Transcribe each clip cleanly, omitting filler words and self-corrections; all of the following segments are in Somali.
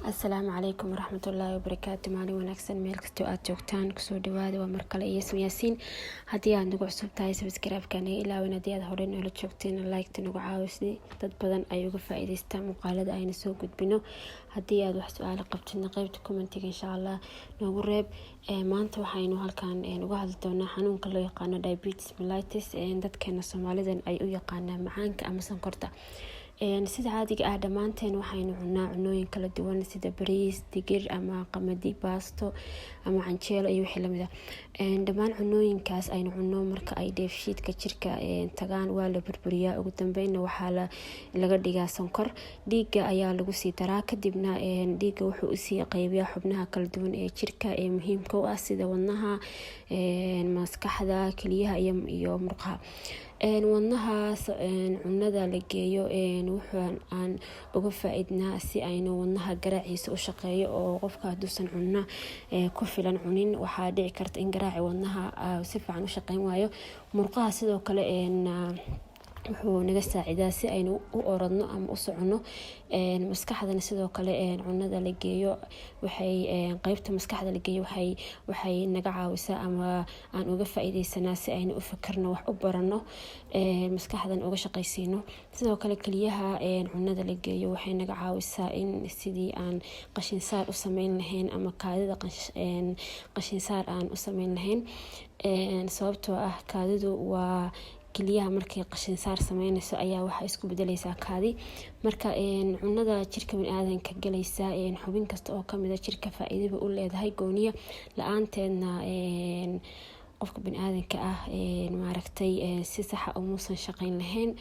Asalaamu calaykum waraxmatullaahi wabarakaatu. maalin wanaagsan meel kastoo aad joogtaan kusoo dhawaada. waa mar kale iyo yaasiin. haddii aad nagu cusub tahay subscribe-ka naga ilaawin. haddii aad hore noola joogteen like-ta nagu caawisay dad badan ay uga faa'iidaystaan muuqaalada ayna soo gudbino. haddii aad wax su-aalo qabtidna qaybta commentiga insha allah noogu reeb. maanta waxaynu halkan uga hadli doonaa xanuunka loo yaqaano diabetes mellitus. dadkeena soomaalidan ay u yaqaanaan macaanka ama sonkorta. sida caadiga ah dhammaanteen waxaynu cunaa cunooyin kala duwan sida bariis, digir ama qamadi, baasto ama canjeelo iyo wixii lamid ah. dhammaan cunooyinkaas aynu cunno marka ay dheefshiidka jirka tagaan waa la burburiyaa. ugu dambeynna waxaa laga dhigaa sonkor. dhiigga ayaa lagu sii daraa, kadibna dhiigga wuxuu usii qaybiyaa xubnaha kala duwan ee jirka ee muhiimka u ah sida wadnaha, maskaxda, keliyaha iyo murqaha. wadnahaas cunada la geeyo wuxuu aan uga faa'iidnaa si aynu wadnaha garaaciisa u shaqeeyo. oo qofka hadduusan cunno ku filan cunin waxaa dhici karta in garaaci wadnaha si fiican u shaqeyn waayo. murqaha sidoo kale wuxuu naga saacidaa si aynu u orodno ama u soconno. maskaxdana sidoo kale cunada la geeyo qaybta maskaxda la geeyo waxay naga caawisaa ama aan uga faa'iideysanaa si aynu u fikirno, wax u barano, maskaxdan uga shaqaysiino. sidoo kale keliyaha cunada la geeyo waxay naga caawisaa in sidii aan qashinsaar u sameyn lahayn ama kaadida qashinsaar aan u sameyn lahayn. sababtoo ah kaadidu waa keliyaha markay qashinsaar sameynayso ayaa waxaa isku bedelaysaa kaadi. marka cunada jirka biniaadanka galaysa xubin kasta oo kamid a jirka faa'iidaba u leedahay gooniya la-aanteedna qofka biniaadanka ah maaragtay si saxa umuusan shaqeyn lahayn.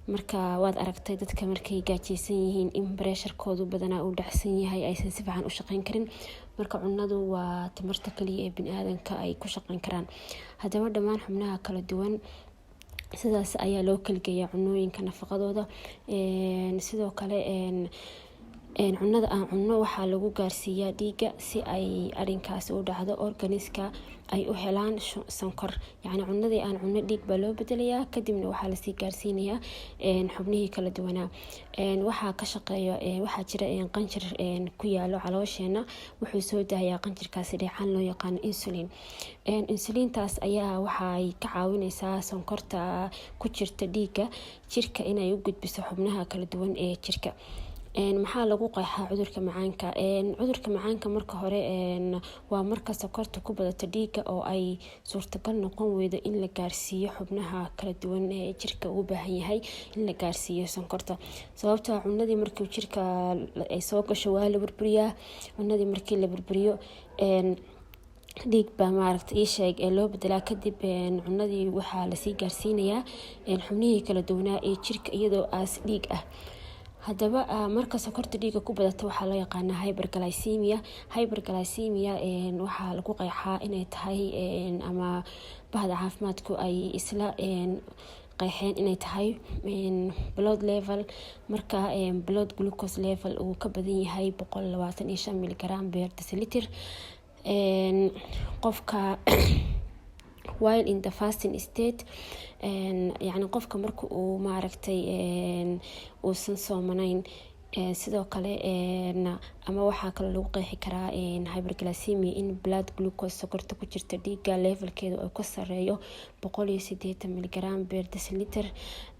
marka waad aragtay dadka markay gaajeysan yihiin in bareesharkoodu badanaa uu dhacsan yahay, aysan si fiican u shaqeyn karin. marka cunadu waa tamarta kaliya ee biniaadanka ay ku shaqeyn karaan. haddaba dhammaan xubnaha kala duwan sidaas ayaa loo kala cunooyinka nafaqadooda. sidoo kale cunada aan cunno waxaa lagu gaarsiiyaa dhiiga si ay arinkaasi u dhacdo organiska ay u helaan sonkor. yacni cunadii aan cunno dhiig baa loo bedelayaa, kadibna waxaa lasii gaarsiinayaa xubnihii kala duwanaa. waxaa ka shaqeeya waxaa jira qanjir ku yaalo caloosheena. wuxuu soo daayaa qanjirkaasi dheecaan loo yaqaano insulin. insulintaas ayaa waxay ka caawineysaa sonkorta ku jirta dhiiga jirka inay u gudbiso xubnaha kala duwan ee jirka. maxaa lagu qeexaa cudurka macaanka? cudurka macaanka marka hore waa marka sokorta ku badato dhiiga oo ay suurtagal noqon weydo in la gaarsiiyo xubnaha kala duwan ee jirka u baahan yahay in la gaarsiiyo sonkorta. sababtoo cunadii markii jirka ay soo gasho waa la burburiyaa. cunadii markii la burburiyo dhiig baa maaragta sheeg loo bedelaa. kadib cunadii waxaa lasii gaarsiinayaa xubnihii kala duwanaa ee jirka iyadoo aas dhiig ah. haddaba marka sokorta dhiiga ku badato waxaa loo yaqaanaa hyperglycemia. waxaa lagu qeexaa inay tahay ama bahda caafimaadku ay isla qeexeen inay tahay blood level. marka blood glucose level uu ka badan yahay 125 mg/dl. qofka while in the fasting state yani qofka marka uu maaragtay uusan soomanayn. sidoo kale ama waxaa kale lagu qeexi karaa hyperglycemia in blood glucose sokorta ku jirta dhiiga levelkeedu uu ka sareeyo 180 mg/dl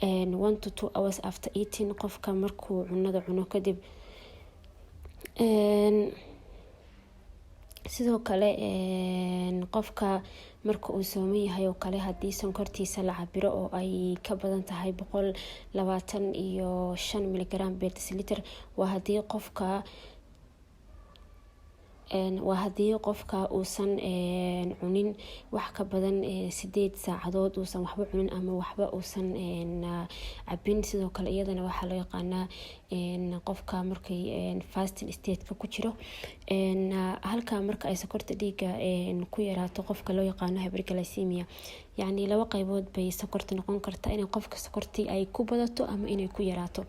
1 to 2 hours after eating. qofka markuu cunada cuno kadib. sidoo kale qofka marka uu sooman yahay oo kale haddii sonkortiisa la cabiro oo ay ka badan tahay 125 mg/dl waa haddii qofka uusan cunin wax ka badan 8 saacadood uusan waxba cunin ama waxba uusan cabin. sidoo kale iyadana waxaa loo yaqaanaa qofka markay fasting state-ka ku jiro. halka marka ay sokorta dhiiga ku yaraato qofka loo yaqaano hyperglycemia. yacni laba qaybood bay sokorta noqon kartaa, inay qofka sokortii ay ku badato ama inay ku yaraato.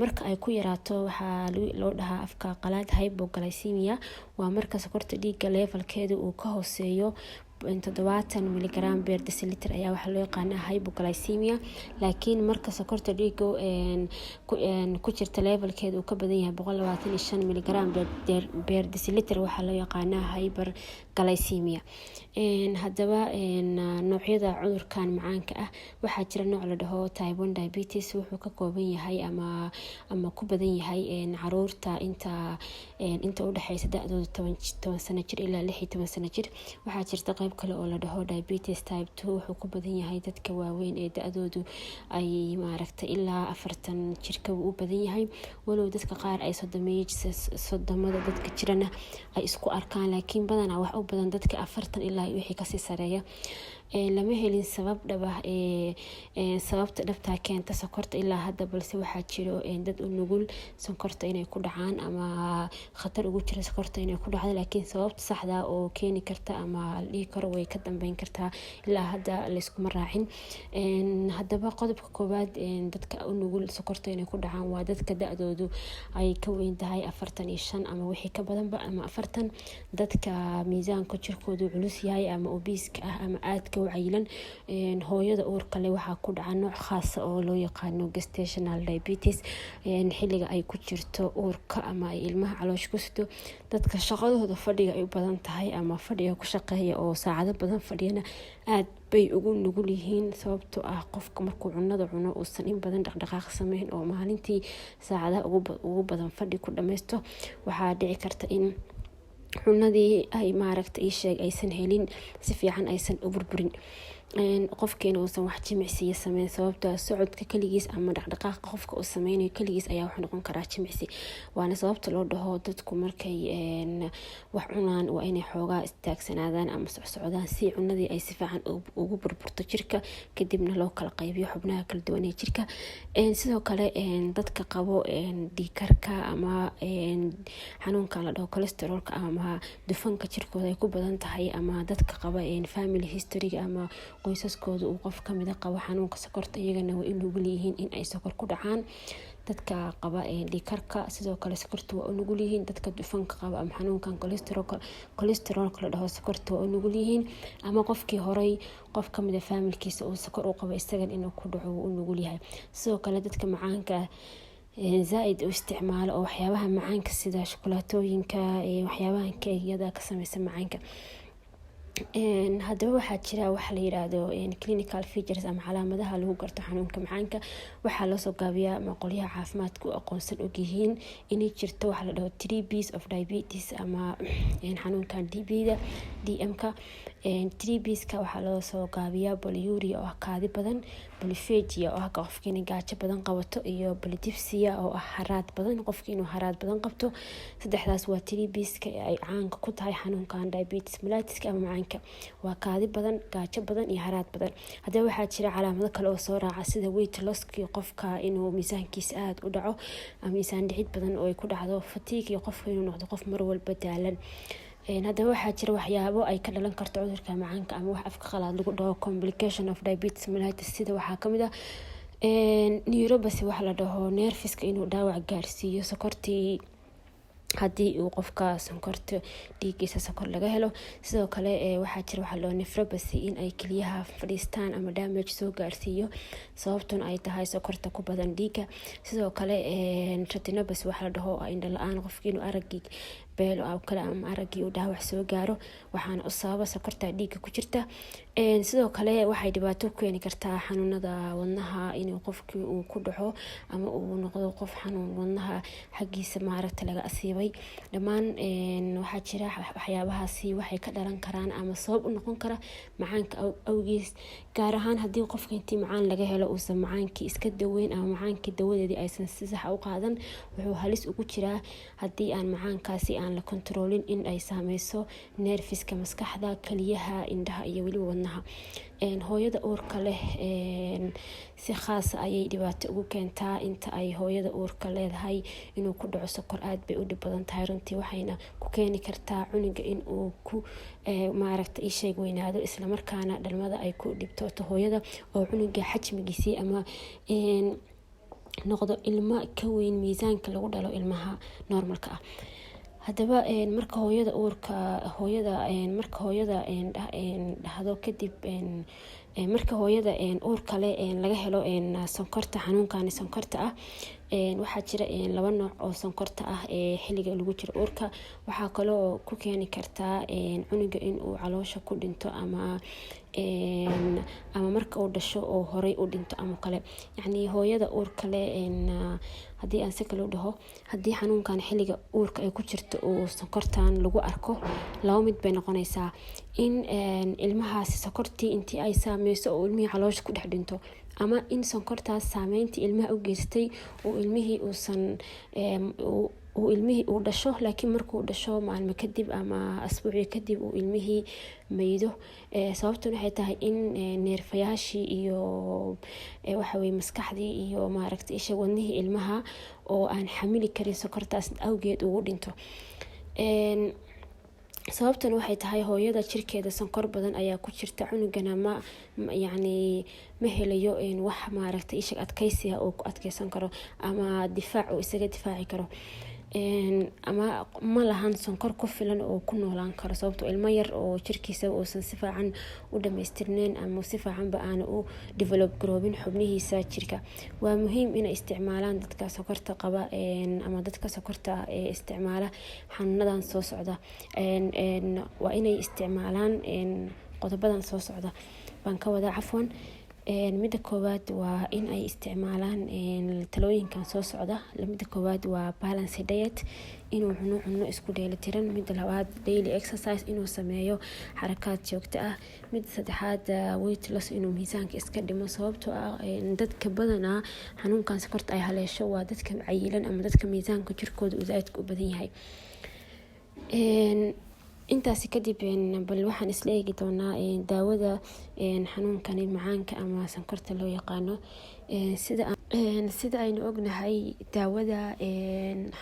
marka ay ku yaraato waxaa loo dhahaa afka qalaad hypoglycemia. waa marka sokorta dhiiga levelkeedu uu ka hooseeyo 70 miligram per deciliter ayaa waxaa loo yaqaanaa hypoglycemia. laakiin marka sokorta dhiiga ku jirta levelkeeda uu ka badan yahay 125 miligram per deciliter waxaa loo yaqaanaa hyperglycemia. haddaba noocyada cudurkan macaanka ah waxaa jira nooc la dhaho type 1 diabetes. wuxuu ka kooban yahay ama ku badan yahay caruurta inta u dhaxaysa da'dooda 10 sano jir ilaa 16 sano jir. waxaa jirta qayb kale oo la dhaho diabetes type 2. wuxuu ku badan yahay dadka waaweyn ee da'doodu ay ilaa 40 jirka u badan yahay, walow dadka qaar ay sodomada dadka jirana ay isku arkaan, laakiin badanaa wax u badan dadka 40 ilaa wixii kasii sareeya. lama helin sababta dhabta keenta sokorta ilaa hadda, balse waxaa jiro dad u nugul sonkorta inay ku dhacaan ama khatar ugu jira sokorta inay ku dhacdo, laakiin sababta saxda oo keeni karta ama dhihi karo way ka dambeyn kartaa ilaa hadda layskuma raacin. haddaba qodobka koowaad dadka u nugul sokorta inay ku dhacaan waa dadka da'doodu ay ka weyn tahay 45 ama wixii ka badanba ama 40, dadka miisaanka jirkoodu culus yahay ama obese ah ama aadka cayilan. hooyada uurka leh waxaa ku dhaca nooc khaas oo loo yaqaano gestational diabetes xilliga ay ku jirto uurka ama ay ilmaha caloosh ku sito. dadka shaqadooda fadhiga ay u badan tahay ama fadhiga ku shaqeeya oo saacado badan fadhiyana aad bay ugu nugul yihiin, sababtoo ah qofka markuu cunada cuno uusan in badan dhaqdhaqaaq sameyn oo maalintii saacadaha ugu badan fadhi ku dhameysto. waxaa dhici karta in cunadii ay aysan helin si fiican, aysan u burburin, qofkeena uusan wax jimicsiya sameyn, sababtoo socodka kaligiis ama dhaqdhaqaaqa qofka uu sameynayo kaligiis ayaa wax noqon karaa jimicsi. waana sababta loo dhaho dadku markay wax cunaan waa inay xoogaa istaagsanaadaan ama socsocdaan si cunadii ay si fiican ugu burburto jirka, kadibna loo kala qaybiyo xubnaha kala duwan ee jirka. sidoo kale dadka qabo dhiigkarka ama xanuunka la dhaho cholesterolka ama dufanka jirkooda ay ku badan tahay, ama dadka qaba family history ama qoysaskooda uu qof kamid ah qabo xanuunka sokorta, iyagana waa inuu leeyihiin in ay sokor ku dhacaan. dadka qaba dhiigkarka sidoo kale sokorta waa u nugul yihiin. dadka dufanka qaba ama xanuunkan cholesterolka la dhaho sokorta waa u nugul yihiin, ama qofkii horey qof kamid ah familkiisa uu sokor u qabo isagan inuu ku dhaco waa u nugul yahay. sidoo kale dadka macaanka zaaid u isticmaalo oo waxyaabaha macaanka sida shokolaatooyinka waxyaabaha keegyada ka samaysan macaanka. haddaba waxaa jira waxa la yiraahdo clinical features ama calaamadaha lagu garto xanuunka macaanka. waxaa loo soo gaabiyaa ama qolyaha caafimaadku aqoonsan ogyihiin inay jirto waxa la dhaho 3 B's of diabetes ama xanuunkan DM-ka. 3 B's-ka waxaa loo soo gaabiyaa polyuria oo ah kaadi badan, polyphagia oo ah qofkiina gaajo badan qabato, iyo polydipsia oo ah haraad badan, qofkii inuu haraad badan qabto. saddexdaas waa 3 B's-ka ay caanka ku tahay xanuunkan diabetes mellitus ama macaanka. waa kaadi badan, gaajo badan iyo haraad badan. haddaba waxaa jira calaamado kale oo soo raaca sida weight loss-ki, qofka inuu miisaankiisa aad u dhaco ama miisaan dhicid badan oo ay ku dhacdo, fatigue, iyo qofka inuu noqdo qof mar walba daalan. haddaba waxaa jira waxyaabo ay ka dhalan karto cudurka macaanka ama wax afka qalaad lagu dhaho complication of diabetes mellitus. sida waxaa kamid ah neuropathy waxa la dhaho nerfiska inuu dhaawac gaarsiiyo sokortii haddii uu qofka sonkorta dhiiggiisa sokor laga helo. sidoo kale waxaa jira waxa loo nephropathy in ay keliyaha fadhiistaan ama damage soo gaarsiiyo, sababtuna ay tahay sokorta ku badan dhiigga. sidoo kale retinopathy waxa la dhaho indho la-aan, qofkii inuu aragii beelo oo kale ama aragii uu dhaawac soo gaaro, waxaana u sababa sokorta dhiigga ku jirta. sidoo kale waxay dhibaato ku keeni kartaa xanuunada wadnaha, inuu qofkii uu ku dhaco ama uu noqdo qof xanuun wadnaha xaggiisa laga asiibay. dhammaan waxaa jira waxyaabahaasi waxay ka dhalan karaan ama sabab u noqon kara macaanka awgiis, gaar ahaan haddii qofka intii macaan laga helo uusan macaankii iska daweyn ama macaankii dawadeedii aysan si sax u qaadan, wuxuu halis ugu jiraa haddii aan macaankaasi aan la kontroolin in ay saameyso nerfiska maskaxda, kaliyaha, indhaha iyo weliba wadnaha. hooyada uurka leh si khaas ayay dhibaato ugu keentaa inta ay hooyada uurka leedahay inuu ku dhaco sokor aad bay u dhib badan tahay runtii, waxayna ku keeni kartaa cunuga in uu ku isheeg weynaado, isla markaana dhalmada ay ku dhibtooto hooyada oo cunuga xajmigiisii ama noqdo ilmo ka weyn miisaanka lagu dhalo ilmaha normalka ah. haddaba marka hooyada dhahdo kadib marka hooyada uur kale laga helo sonkorta, xanuunkan sonkorta ah, waxaa jira laba nooc oo sonkorta ah ee xilliga lagu jiro uurka. waxaa kaloo ku keeni kartaa cunuga inuu caloosha ku dhinto ama marka uu dhasho oo horey u dhinto ama kale. yacni hooyada uur kale haddii aan si kale u dhaho, haddii xanuunkan xilliga uurka ay ku jirto oo sonkortan lagu arko, laba mid bay noqonaysaa: in ilmahaasi sonkortii intii ay saameyso oo ilmihii caloosha ku dhex dhinto, ama in sonkortaas saameyntii ilmaha u geystay oo ilmihii uu dhasho, laakiin markuu dhasho maalmo kadib ama asbuucyo kadib uu ilmihii maydo. sababtuna waxay tahay in neerfayaashii iyo waxaweye maskaxdii iyo maaragtay isha wadnihii ilmaha oo aan xamili karin sonkortaas awgeed ugu dhinto. sababtan waxay tahay hooyada jirkeeda sonkor badan ayaa ku jirta, cunugana ma helayo wax maaragtay isha adkaysiga oo ku adkeysan karo ama difaac oo isaga difaaci karo, ama ma lahan sonkor ku filan oo ku noolaan karo, sababtoo ilmo yar oo jirkiisa uusan si fiican u dhamaystirneyn ama si fiicanba aan u develop garoobin xubnihiisa jirka. waa muhiim inay isticmaalaan dadka sonkorta qaba ama dadka sonkorta isticmaala xanuunadan soo socda. waa inay isticmaalaan qodobadan soo socda baan ka wada cafwan. mida koowaad waa in ay isticmaalaan talooyinkan soo socda. mida koowaad waa balance diet, inuu cuno isku dheelitiran. mida labaad daily exercise, inuu sameeyo xarakaad joogto ah. mida saddexaad weight loss, inuu miisaanka iska dhimo, sababtoo ah dadka badanaa xanuunkan sonkorta ay haleesho waa dadka cayilan ama dadka miisaanka jirkooda uu zaaidka u badan yahay. intaasi kadib bal waxaan isla eegi doonaa daawada xanuunkan macaanka ama sonkorta loo yaqaano. sida aynu ognahay, daawada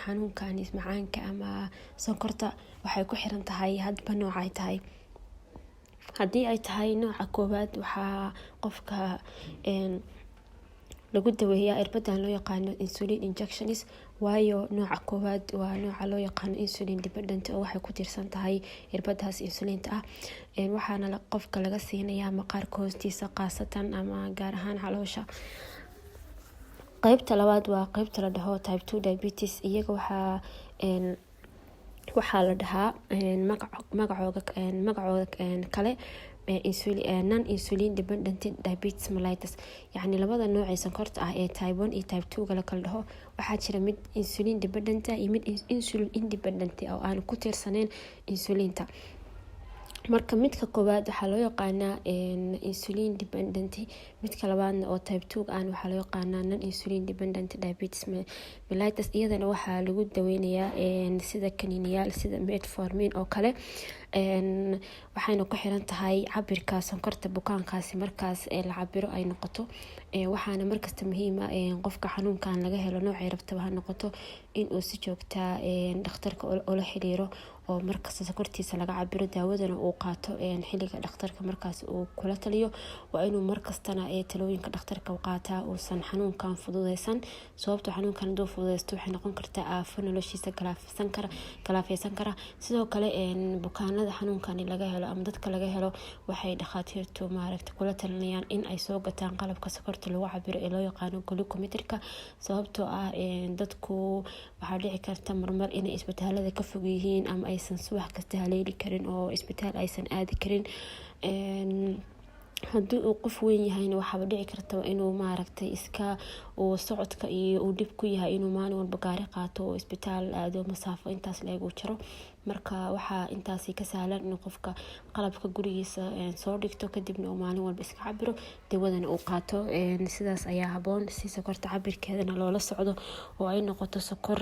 xanuunkan macaanka ama sonkorta waxay ku xiran tahay hadba nooc ay tahay. haddii ay tahay nooca koowaad, waxaa qofka lagu daweeyaa irbadan loo yaqaano insulin injections, waayo nooca koowaad waa nooca loo yaqaano insulin dependent oo waxay ku tiirsan tahay irbadaas insulinta ah. waxaana qofka laga siinayaa maqaarka hoostiisa qaasatan ama gaar ahaan caloosha. qaybta labaad waa qaybta la dhaho type 2 diabetes. iyaga waxaa la dhahaa magacooda kale non insulin dependent diabetes mellitus. yacni labada nooc ee sonkorta ah ee type 1 iyo type 2 la kala dhaho, waxaa jira mid insulin dependent iyo mid insulin independent oo aan ku tiirsaneyn insulinta. marka midka koowaad waxaa loo yaqaanaa insulin dependent, midka labaadna oo type 2 aan waxaa loo yaqaanaa non insulin dependent diabetes mellitus. iyadana waxaa lagu daweynayaa sida kaniiniyaal sida metformin oo kale. waxayna ku xiran tahay cabirka sonkorta bukaankaasi markaas la cabiro ay noqoto. waxaana markasta muhiima qofka xanuunkan laga helo noocay rabtaba ha noqoto inuu si joogtaa dhakhtarka ula xiriiro oo markasta sonkortiisa laga cabiro, daawadana uu qaato xilliga dhakhtarka markaas uu kula taliyo. waa inuu markastana talooyinka dhakhtarka qaataa, uusan xanuunkan fududeysan, sababtoo xanuunkan haduu fududeysto waxay noqon kartaa aafo noloshiisa galaafeysan kara. sidoo kale bukaanada xanuunkan laga helo ama dadka laga helo waxay dhakhaatiirtu maaragta kula talinayaan in ay soo gataan qalabka sonkorta lagu cabiro ee loo yaqaano glucometerka, sababtoo ah dadku waxaa dhici karta marmar inay isbitaalada ka fog yihiin ama aysan subax kasta haleeli karin oo isbitaal aysan aadi karin. haddii uu qof weyn yahayna waxaaba dhici karta inuu maaragtay iska uu socodka iyo uu dhib ku yahay inuu maalin walba gaari qaato oo isbitaal aado masaafo intaas leeg uu jiro. marka waxaa intaasi ka sahlan in qofka qalabka gurigiisa soo dhigto, kadibna uu maalin walba iska cabiro, dawadana uu qaato. sidaas ayaa haboon si sokorta cabirkeedana loola socdo oo ay noqoto sokor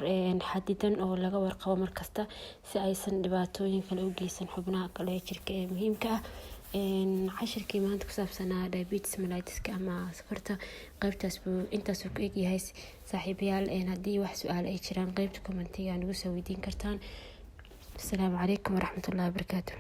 xadidan oo laga warqabo markasta si aysan dhibaatooyin kale u geysan xubnaha kale ee jirka ee muhiimka ah. cashirkii maanta ku saabsanaa diabetes mellitus ama sokorta qaybtaas buu intaas ku eg yahay. saaxiibayaal, haddii wax su-aal ay jiraan qaybta commentiga nagu soo weydiin kartaan. السلام عليكم ورحمة الله وبركاته.